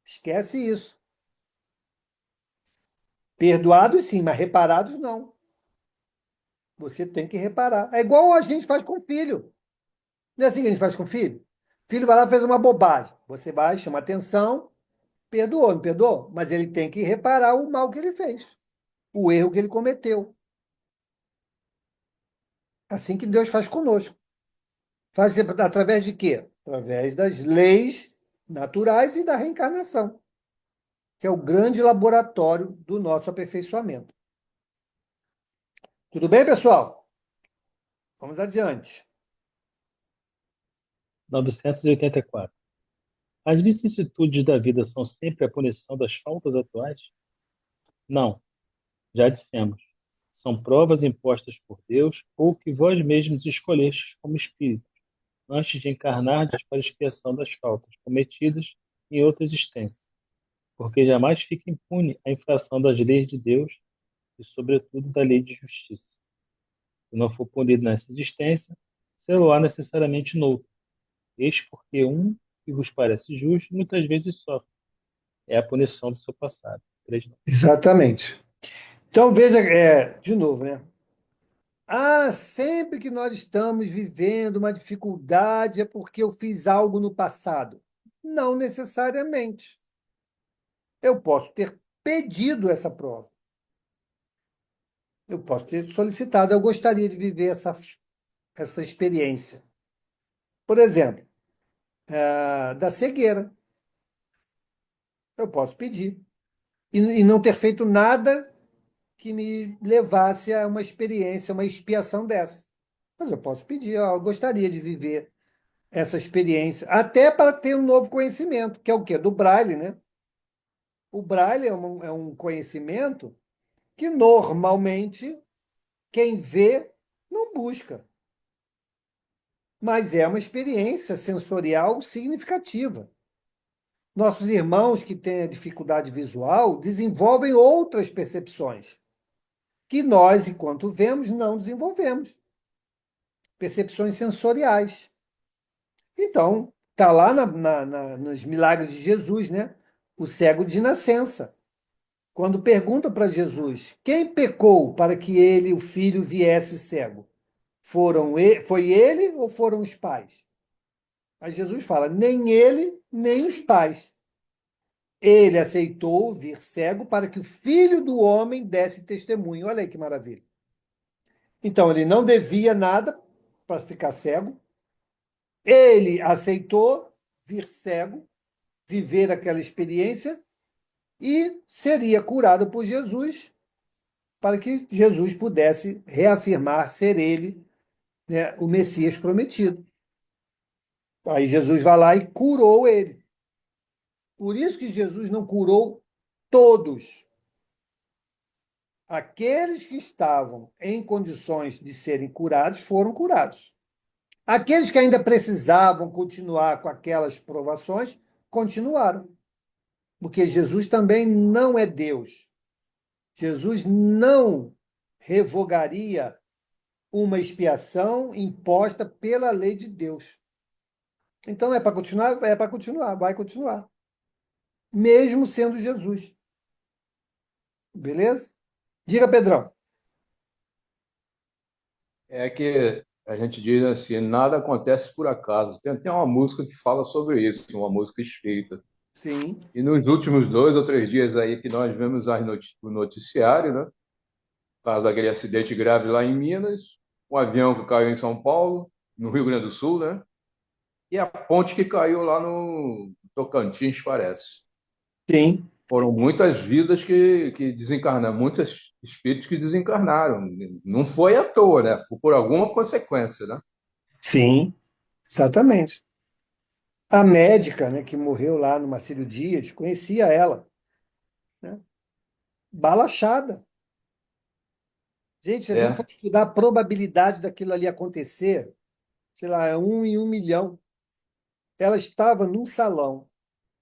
Esquece isso. Perdoados sim, mas reparados não. Você tem que reparar. É igual a gente faz com o filho. Não é assim que a gente faz com o filho? O filho vai lá e fez uma bobagem. Você vai, chama atenção, perdoou, não perdoou? Mas ele tem que reparar o mal que ele fez, o erro que ele cometeu. Assim que Deus faz conosco. Faz através de quê? Através das leis naturais e da reencarnação, que é o grande laboratório do nosso aperfeiçoamento. Tudo bem, pessoal? Vamos adiante. 984. As vicissitudes da vida são sempre a punição das faltas atuais? Não, já dissemos. São provas impostas por Deus ou que vós mesmos escolhestes como espírito, antes de encarnardes para expiação das faltas cometidas em outra existência, porque jamais fica impune a infração das leis de Deus e, sobretudo, da lei de justiça. Se não for punido nessa existência, ser-lo-á necessariamente noutra. Eis porque um que vos parece justo muitas vezes sofre. É a punição do seu passado. 3. Exatamente. Então, veja, de novo, né? Ah, sempre que nós estamos vivendo uma dificuldade é porque eu fiz algo no passado. Não necessariamente. Eu posso ter pedido essa prova. Eu posso ter solicitado. Eu gostaria de viver essa experiência. Por exemplo, da cegueira. Eu posso pedir. E não ter feito nada que me levasse a uma experiência, uma expiação dessa. Mas eu posso pedir. Ó, eu gostaria de viver essa experiência, até para ter um novo conhecimento, que é o quê? Do Braille, né? O Braille é um conhecimento que normalmente quem vê não busca, mas é uma experiência sensorial significativa. Nossos irmãos que têm a dificuldade visual desenvolvem outras percepções que nós, enquanto vemos, não desenvolvemos. Percepções sensoriais. Então, está lá nos milagres de Jesus, né? O cego de nascença. Quando pergunta para Jesus, quem pecou para que ele, o filho, viesse cego? Foi ele ou foram os pais? Aí Jesus fala, nem ele, nem os pais. Ele aceitou vir cego para que o filho do homem desse testemunho. Olha aí que maravilha. Então, ele não devia nada para ficar cego. Ele aceitou vir cego, viver aquela experiência e seria curado por Jesus para que Jesus pudesse reafirmar ser ele, né, o Messias prometido. Aí Jesus vai lá e curou ele. Por isso que Jesus não curou todos. Aqueles que estavam em condições de serem curados foram curados. Aqueles que ainda precisavam continuar com aquelas provações, continuaram. Porque Jesus também não é Deus. Jesus não revogaria uma expiação imposta pela lei de Deus. Então é para continuar? É para continuar, vai continuar. Mesmo sendo Jesus. Beleza? Diga, Pedrão. É que a gente diz assim, nada acontece por acaso. Tem até uma música que fala sobre isso, uma música espírita. Sim, E nos últimos 2 ou 3 dias aí que nós vemos o noticiário, né? Caso daquele acidente grave lá em Minas, um avião que caiu em São Paulo, no Rio Grande do Sul, né? E a ponte que caiu lá no Tocantins, parece. sim, Foram muitas vidas que desencarnaram, muitos espíritos que desencarnaram. Não foi à toa, né? Foi por alguma consequência, né? sim, exatamente. A médica, né, que morreu lá no Marcílio Dias, conhecia ela, né? Balachada. Gente, se a gente for É, estudar a probabilidade daquilo ali acontecer, sei lá, é 1 em 1 milhão. Ela estava num salão,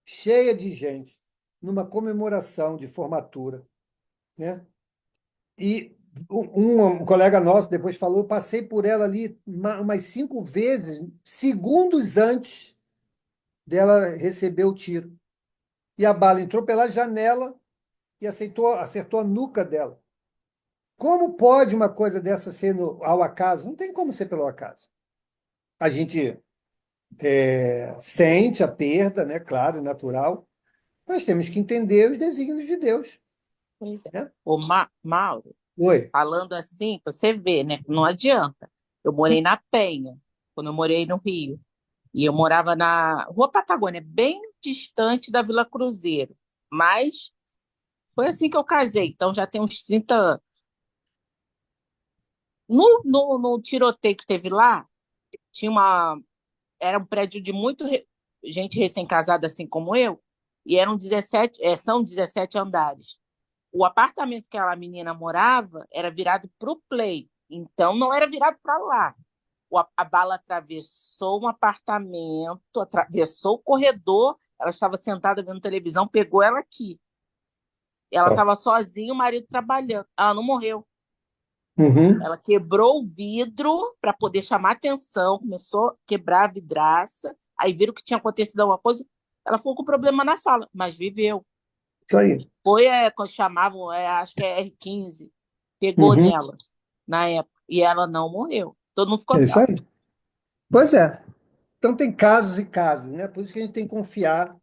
cheia de gente, numa comemoração de formatura, né? E um colega nosso depois falou, eu passei por ela ali umas 5 vezes, segundos antes dela receber o tiro. E a bala entrou pela janela e acertou a nuca dela. Como pode uma coisa dessa ser ao acaso? Não tem como ser pelo acaso. A gente sente a perda, né? Claro, é natural, mas temos que entender os desígnios de Deus, Pois é. né? Ô, Mauro, Oi. falando assim, pra você ver, né? Não adianta. Eu morei na Penha, quando eu morei no Rio. E eu morava na Rua Patagônia, bem distante da Vila Cruzeiro. Mas foi assim que eu casei. Então já tem uns 30 anos. No tiroteio que teve lá, tinha uma. Era um prédio de gente recém-casada, assim como eu, e eram 17, são 17 andares. O apartamento que aquela menina morava era virado para o play, então não era virado para lá. A bala atravessou um apartamento, atravessou o corredor, ela estava sentada vendo televisão, pegou ela aqui. Ela Ó. estava sozinha, o marido trabalhando. Ela não morreu. Uhum. Ela quebrou o vidro para poder chamar atenção, começou a quebrar a vidraça, aí viram que tinha acontecido alguma coisa. Ela ficou com problema na fala, mas viveu. Isso aí. Foi, quando chamavam, acho que é R15, pegou Uhum. nela na época, e ela não morreu. Todo mundo ficou É assim, isso ó. aí. Pois é. Então tem casos e casos, né? Por isso que a gente tem que confiar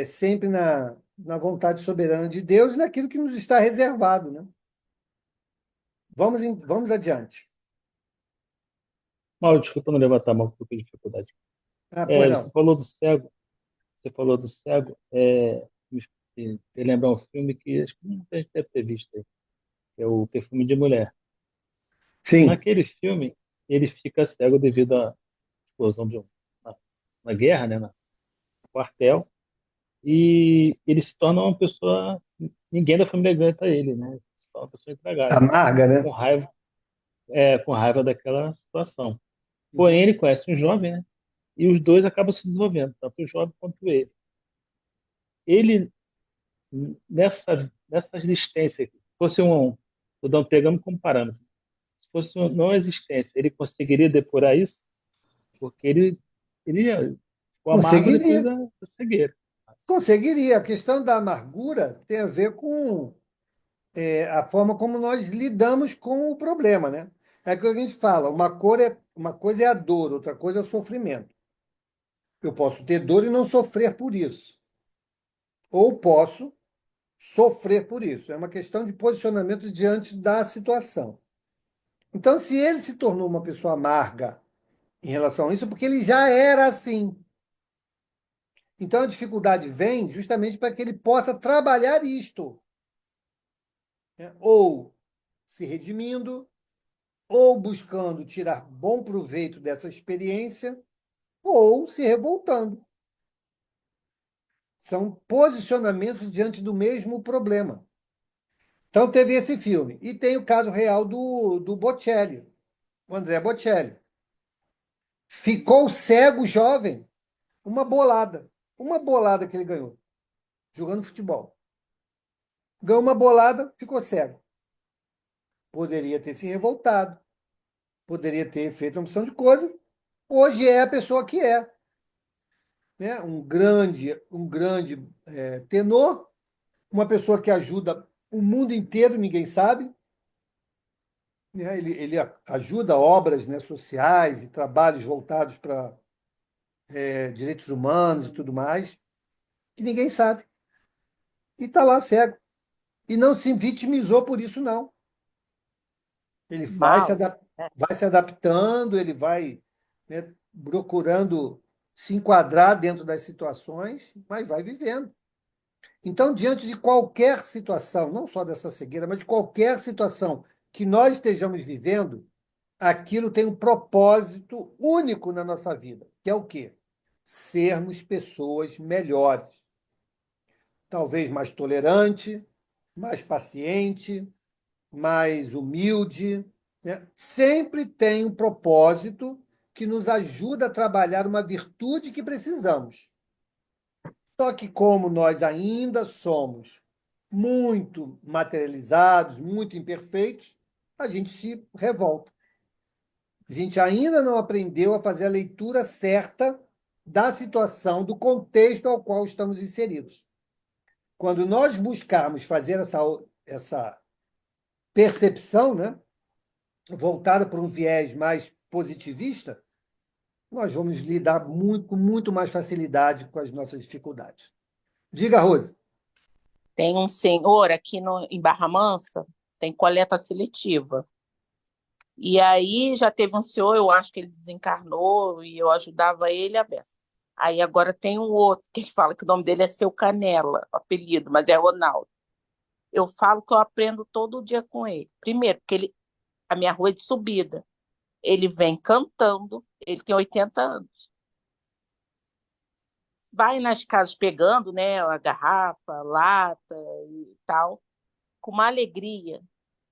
sempre na vontade soberana de Deus e naquilo que nos está reservado, né? Vamos adiante. Mauro, desculpa não levantar a mão, porque eu tenho dificuldade. Ah, pois Você não. falou do cego, você falou do cego, me lembra um filme que acho que muita gente deve ter visto, aí, que é o Perfume de Mulher. Sim. Naquele filme, ele fica cego devido à explosão na, na guerra, né, no quartel, e ele se torna uma pessoa, ninguém da família aguenta ele, né? Só uma pessoa intragável, Amarga, com né? raiva, com raiva daquela situação. Porém, Uhum. ele conhece um jovem, né? E os dois acabam se desenvolvendo, tanto o jovem quanto ele. Ele, nessa existência, se fosse pegamos como parâmetro, se fosse uma não existência, ele conseguiria depurar isso? Porque ele ficou amargo depois Conseguiria. da cegueira. Conseguiria. A questão da amargura tem a ver com a forma como nós lidamos com o problema, né? É que a gente fala, uma coisa é a dor, outra coisa é o sofrimento. Eu posso ter dor e não sofrer por isso. Ou posso sofrer por isso. É uma questão de posicionamento diante da situação. Então, se ele se tornou uma pessoa amarga em relação a isso, porque ele já era assim. Então, a dificuldade vem justamente para que ele possa trabalhar isto, né? Ou se redimindo, ou buscando tirar bom proveito dessa experiência, ou se revoltando. São posicionamentos diante do mesmo problema. Então, teve esse filme. E tem o caso real do Bocelli, o André Bocelli. Ficou cego jovem, uma bolada. Uma bolada que ele ganhou, jogando futebol. Ganhou uma bolada, ficou cego. Poderia ter se revoltado, poderia ter feito uma opção de coisa. Hoje é a pessoa que é, né? Um grande tenor, uma pessoa que ajuda o mundo inteiro, ninguém sabe, né? Ele ajuda obras, né, sociais e trabalhos voltados para direitos humanos e tudo mais, que ninguém sabe. E está lá cego. E não se vitimizou por isso, não. Ele Mal. É. vai se adaptando, ele vai, né, procurando se enquadrar dentro das situações, mas vai vivendo. Então, diante de qualquer situação, não só dessa cegueira, mas de qualquer situação que nós estejamos vivendo, aquilo tem um propósito único na nossa vida, que é o quê? Sermos pessoas melhores. Talvez mais tolerante, mais paciente, mais humilde, né? Sempre tem um propósito que nos ajuda a trabalhar uma virtude que precisamos. Só que, como nós ainda somos muito materializados, muito imperfeitos, a gente se revolta. A gente ainda não aprendeu a fazer a leitura certa da situação, do contexto ao qual estamos inseridos. Quando nós buscarmos fazer essa percepção, né, voltada para um viés mais positivista, nós vamos lidar com muito mais facilidade com as nossas dificuldades. Diga, Rose. Tem um senhor aqui em Barra Mansa, tem coleta seletiva. E aí já teve um senhor, eu acho que ele desencarnou e eu ajudava ele a beça. Aí agora tem um outro que ele fala que o nome dele é Seu Canela, o apelido, mas é Ronaldo. Eu falo que eu aprendo todo dia com ele. Primeiro, porque a minha rua é de subida. Ele vem cantando, ele tem 80 anos. Vai nas casas pegando, né, a garrafa, a lata e tal, com uma alegria.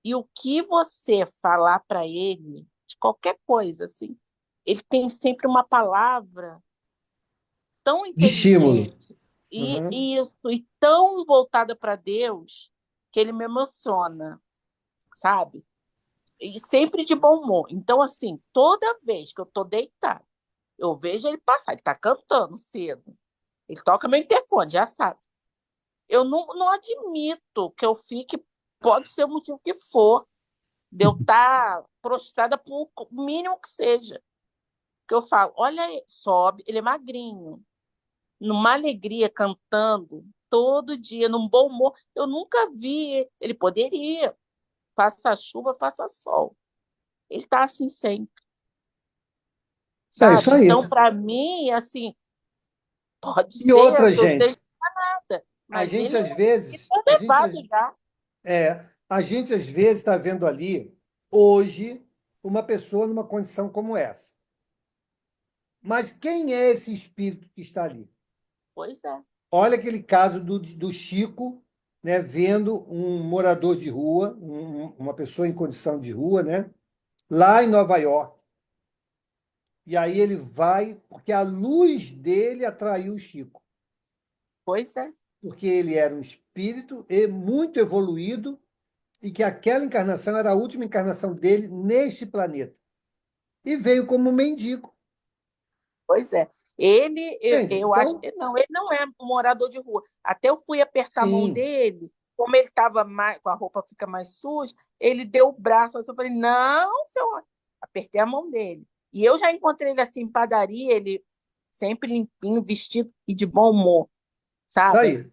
E o que você falar para ele, de qualquer coisa, assim, ele tem sempre uma palavra tão De estímulo. inteligente e Uhum. isso, e tão voltada para Deus, que ele me emociona, sabe? E sempre de bom humor. Então, assim, toda vez que eu tô deitada, eu vejo ele passar, ele tá cantando cedo. Ele toca meu interfone, já sabe. Eu não admito que eu fique, pode ser o motivo que for, de eu estar prostrada por o mínimo que seja. Que eu falo, olha, sobe, ele é magrinho, numa alegria, cantando, todo dia, num bom humor. Eu nunca vi, ele poderia, faça chuva, faça sol. Ele está assim sempre, É isso sabe? aí. Então, para mim, assim, pode E ser outra, que eu esteja gente, nada, a mas gente ele às é vezes, elevado já. a gente às vezes está vendo ali hoje uma pessoa numa condição como essa. Mas quem é esse espírito que está ali? Pois é, Olha aquele caso do Chico, né, vendo um morador de rua, uma pessoa em condição de rua, né, lá em Nova York. E aí ele vai, porque a luz dele atraiu o Chico, pois é, porque ele era um espírito muito evoluído e que aquela encarnação era a última encarnação dele neste planeta. E veio como mendigo, pois é. Ele, entende? eu acho Então, que não, ele não é um morador de rua. Até eu fui apertar a mão sim, dele, como ele estava mais, com a roupa fica mais suja, ele deu o braço, assim, eu falei, não, senhor. Apertei a mão dele. E eu já encontrei ele assim em padaria, ele sempre limpinho, vestido e de bom humor, sabe? daí.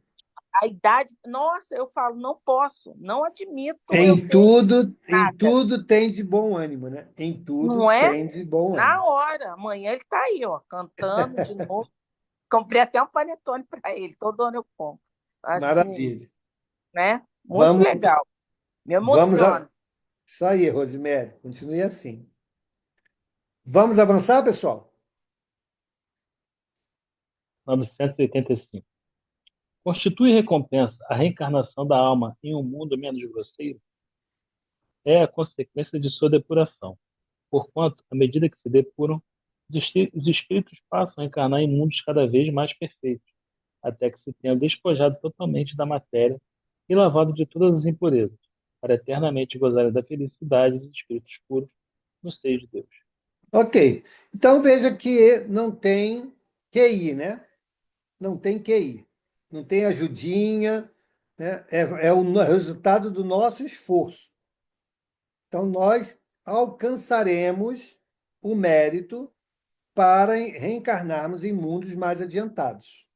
A idade, nossa, eu falo, não posso, não admito eu ter Em nada. tudo tem de bom ânimo, né? Em tudo Não é? tem de bom Na ânimo. hora. Amanhã ele tá aí, ó, cantando de novo. Comprei até um panetone para ele, todo ano eu compro. Assim, Maravilha. né? Muito Vamos, legal. Me vamos emociona. isso aí, Rosemary. Continue assim. Vamos avançar, pessoal? 985. Constitui recompensa a reencarnação da alma em um mundo menos grosseiro? É a consequência de sua depuração, porquanto, à medida que se depuram, os espíritos passam a encarnar em mundos cada vez mais perfeitos, até que se tenham despojado totalmente da matéria e lavado de todas as impurezas, para eternamente gozarem da felicidade dos espíritos puros no seio de Deus. Ok. Então veja que não tem QI, né? Não tem QI. Não tem ajudinha, né? É o resultado do nosso esforço. Então, nós alcançaremos o mérito para reencarnarmos em mundos mais adiantados.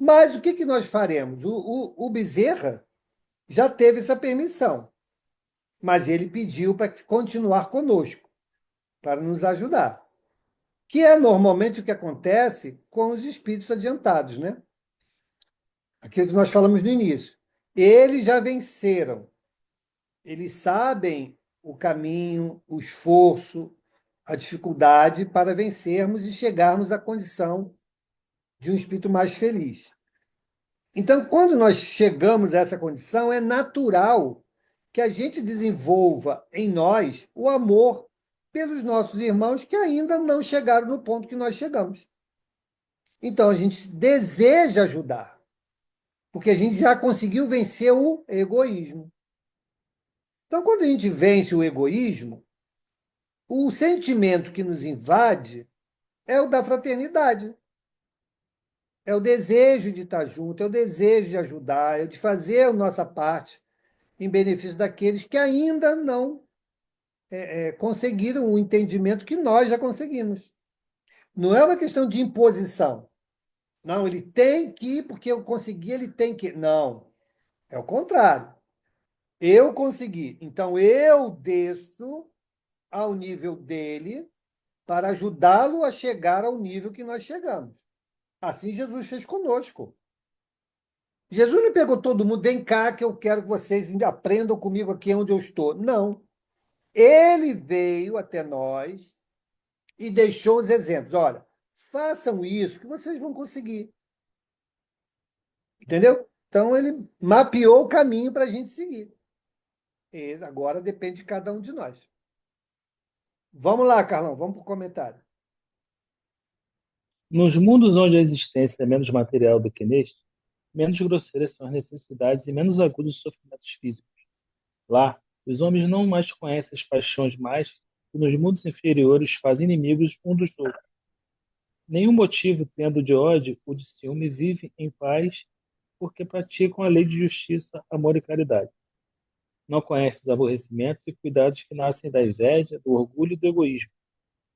Mas o que nós faremos? O Bezerra já teve essa permissão, mas ele pediu para continuar conosco, para nos ajudar. Que é normalmente o que acontece com os espíritos adiantados, né? Aquilo que nós falamos no início. Eles já venceram, eles sabem o caminho, o esforço, a dificuldade para vencermos e chegarmos à condição de um espírito mais feliz. Então, quando nós chegamos a essa condição, é natural que a gente desenvolva em nós o amor pelos nossos irmãos que ainda não chegaram no ponto que nós chegamos. Então, a gente deseja ajudar, porque a gente já conseguiu vencer o egoísmo. Então, quando a gente vence o egoísmo, o sentimento que nos invade é o da fraternidade. É o desejo de estar junto, é o desejo de ajudar, é o de fazer a nossa parte em benefício daqueles que ainda não conseguiram o entendimento que nós já conseguimos. Não é uma questão de imposição. Não, ele tem que, porque eu consegui, ele tem que. Não, é o contrário. Eu consegui, então eu desço ao nível dele para ajudá-lo a chegar ao nível que nós chegamos. Assim Jesus fez conosco. Jesus não pegou todo mundo, vem cá que eu quero que vocês aprendam comigo aqui onde eu estou. Não. Ele veio até nós e deixou os exemplos. Olha, façam isso que vocês vão conseguir. Entendeu? Então, ele mapeou o caminho para a gente seguir. Agora depende de cada um de nós. Vamos lá, Carlão, vamos para o comentário. Nos mundos onde a existência é menos material do que neste, menos grosseiras são as necessidades e menos agudos os sofrimentos físicos. Lá, os homens não mais conhecem as paixões mais que nos mundos inferiores fazem inimigos um dos outros. Nenhum motivo tendo de ódio ou de ciúme vive em paz porque praticam a lei de justiça, amor e caridade. Não conhecem os aborrecimentos e cuidados que nascem da inveja, do orgulho e do egoísmo,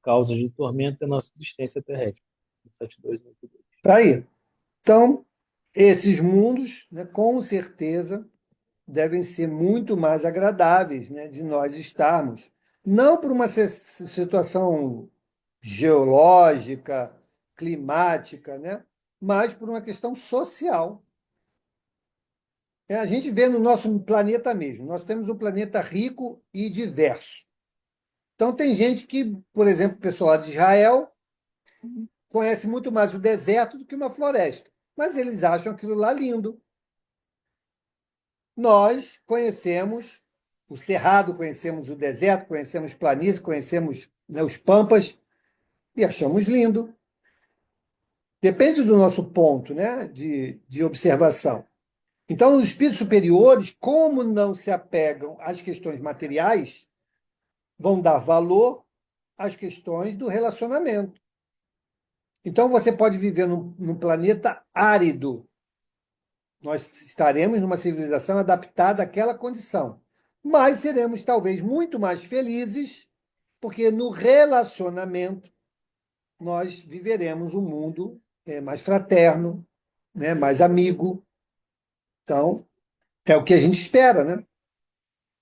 causas de tormento da nossa existência terrestre. 7282. Tá aí. Então, esses mundos, né, com certeza, devem ser muito mais agradáveis, né, de nós estarmos. Não por uma situação geológica, climática, né, mas por uma questão social. A gente vê no nosso planeta mesmo. Nós temos um planeta rico e diverso. Então, tem gente que, por exemplo, o pessoal lá de Israel conhece muito mais o deserto do que uma floresta, mas eles acham aquilo lá lindo. Nós conhecemos o cerrado, conhecemos o deserto, conhecemos planícies, conhecemos, né, os pampas e achamos lindo. Depende do nosso ponto, né, de observação. Então, os espíritos superiores, como não se apegam às questões materiais, vão dar valor às questões do relacionamento. Então, você pode viver num planeta árido. Nós estaremos numa civilização adaptada àquela condição. Mas seremos talvez muito mais felizes, porque no relacionamento nós viveremos um mundo mais fraterno, né, mais amigo. Então, é o que a gente espera, né?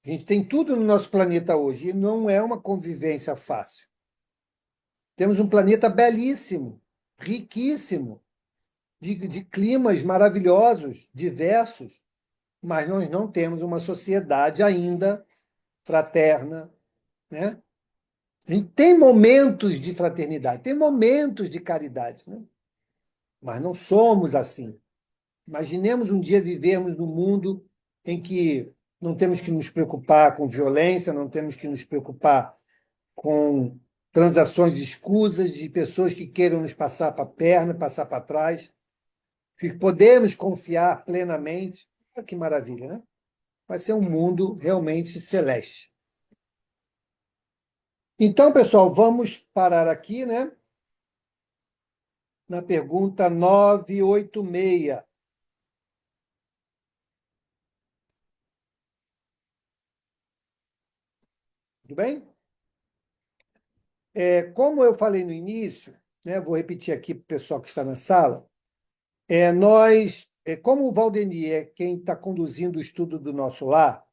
A gente tem tudo no nosso planeta hoje e não é uma convivência fácil. Temos um planeta belíssimo, riquíssimo, de climas maravilhosos, diversos, mas nós não temos uma sociedade ainda fraterna, né? A gente tem momentos de fraternidade, tem momentos de caridade, né? Mas não somos assim. Imaginemos um dia vivermos num mundo em que não temos que nos preocupar com violência, não temos que nos preocupar com transações escusas de pessoas que queiram nos passar para a perna, passar para trás, que podemos confiar plenamente. Olha que maravilha, né? Vai ser um mundo realmente celeste. Então, pessoal, vamos parar aqui, né? Na pergunta 986. Tudo bem? Como eu falei no início, né, vou repetir aqui para o pessoal que está na sala, como o Valdeni é quem está conduzindo o estudo do nosso lar,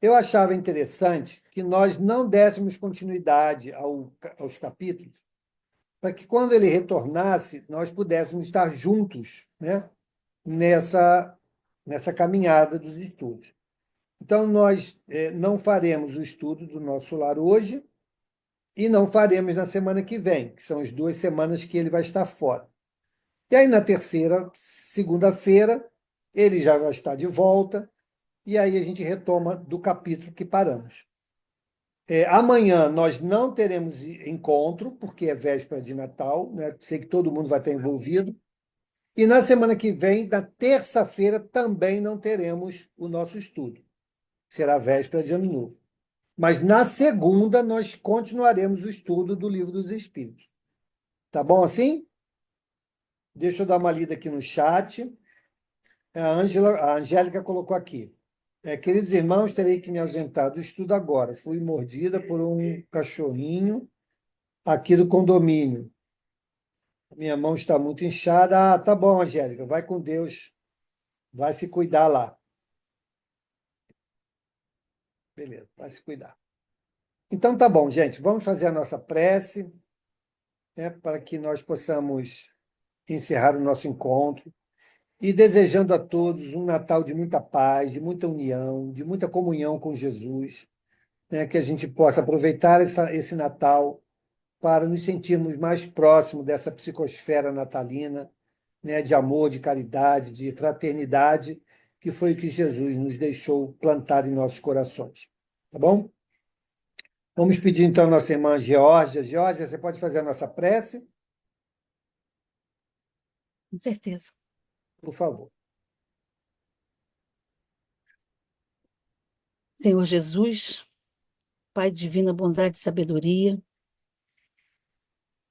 eu achava interessante que nós não dessemos continuidade aos capítulos, para que quando ele retornasse, nós pudéssemos estar juntos, né, nessa caminhada dos estudos. Então, nós não faremos o estudo do nosso lar hoje e não faremos na semana que vem, que são as 2 semanas que ele vai estar fora. E aí, na terceira, segunda-feira, ele já vai estar de volta, e aí a gente retoma do capítulo que paramos. Amanhã nós não teremos encontro, porque é véspera de Natal, né? Sei que todo mundo vai estar envolvido. E na semana que vem, na terça-feira, também não teremos o nosso estudo. Será véspera de Ano Novo. Mas na segunda nós continuaremos o estudo do Livro dos Espíritos. Tá bom assim? Deixa eu dar uma lida aqui no chat. A Angélica colocou aqui. Queridos irmãos, terei que me ausentar do estudo agora. Fui mordida por um cachorrinho aqui do condomínio. Minha mão está muito inchada. Ah, tá bom, Angélica. Vai com Deus. Vai se cuidar lá. Beleza, vai se cuidar. Então tá bom, gente. Vamos fazer a nossa prece, né, para que nós possamos encerrar o nosso encontro. E desejando a todos um Natal de muita paz, de muita união, de muita comunhão com Jesus, né, que a gente possa aproveitar esse Natal para nos sentirmos mais próximos dessa psicosfera natalina, né, de amor, de caridade, de fraternidade, que foi o que Jesus nos deixou plantar em nossos corações. Tá bom? Vamos pedir então a nossa irmã Geórgia. Geórgia, você pode fazer a nossa prece? Com certeza. Por favor. Senhor Jesus, Pai de divina bondade e sabedoria,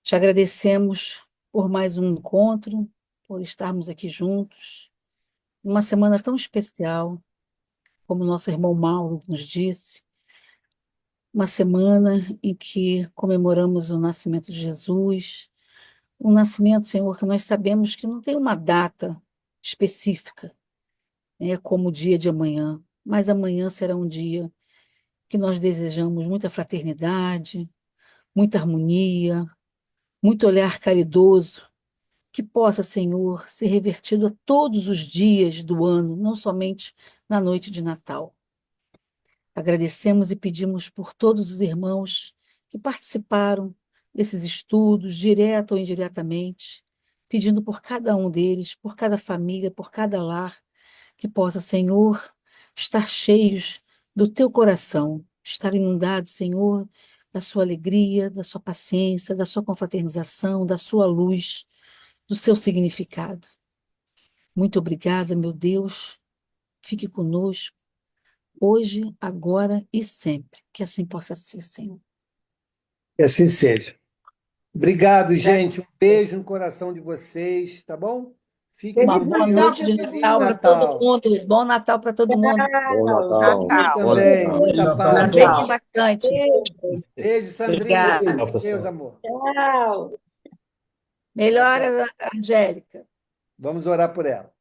te agradecemos por mais um encontro, por estarmos aqui juntos, numa semana tão especial, como nosso irmão Mauro nos disse, uma semana em que comemoramos o nascimento de Jesus, um nascimento, Senhor, que nós sabemos que não tem uma data específica, né, como o dia de amanhã, mas amanhã será um dia que nós desejamos muita fraternidade, muita harmonia, muito olhar caridoso, que possa, Senhor, ser revertido a todos os dias do ano, não somente na noite de Natal. Agradecemos e pedimos por todos os irmãos que participaram desses estudos, direto ou indiretamente, pedindo por cada um deles, por cada família, por cada lar, que possa, Senhor, estar cheios do teu coração, estar inundado, Senhor, da sua alegria, da sua paciência, da sua confraternização, da sua luz, do seu significado. Muito obrigada, meu Deus. Fique conosco, hoje, agora e sempre. Que assim possa ser, Senhor. Que assim seja. Obrigado, gente. Um beijo no coração de vocês, tá bom? Fiquem Uma Feliz boa bem. Natal noite para de todo Feliz Natal para todo Natal. mundo. Bom Natal para todo mundo. Bom mundo. Natal. Vocês Natal. Bom também. Natal. Muita Natal. paz. Aproveitem bastante. Beijo. Beijo, Sandrinha. Obrigada. Tchau, Deus, pessoal. amor. Tchau. Tchau, tchau. Melhoras, Angélica. Vamos orar por ela.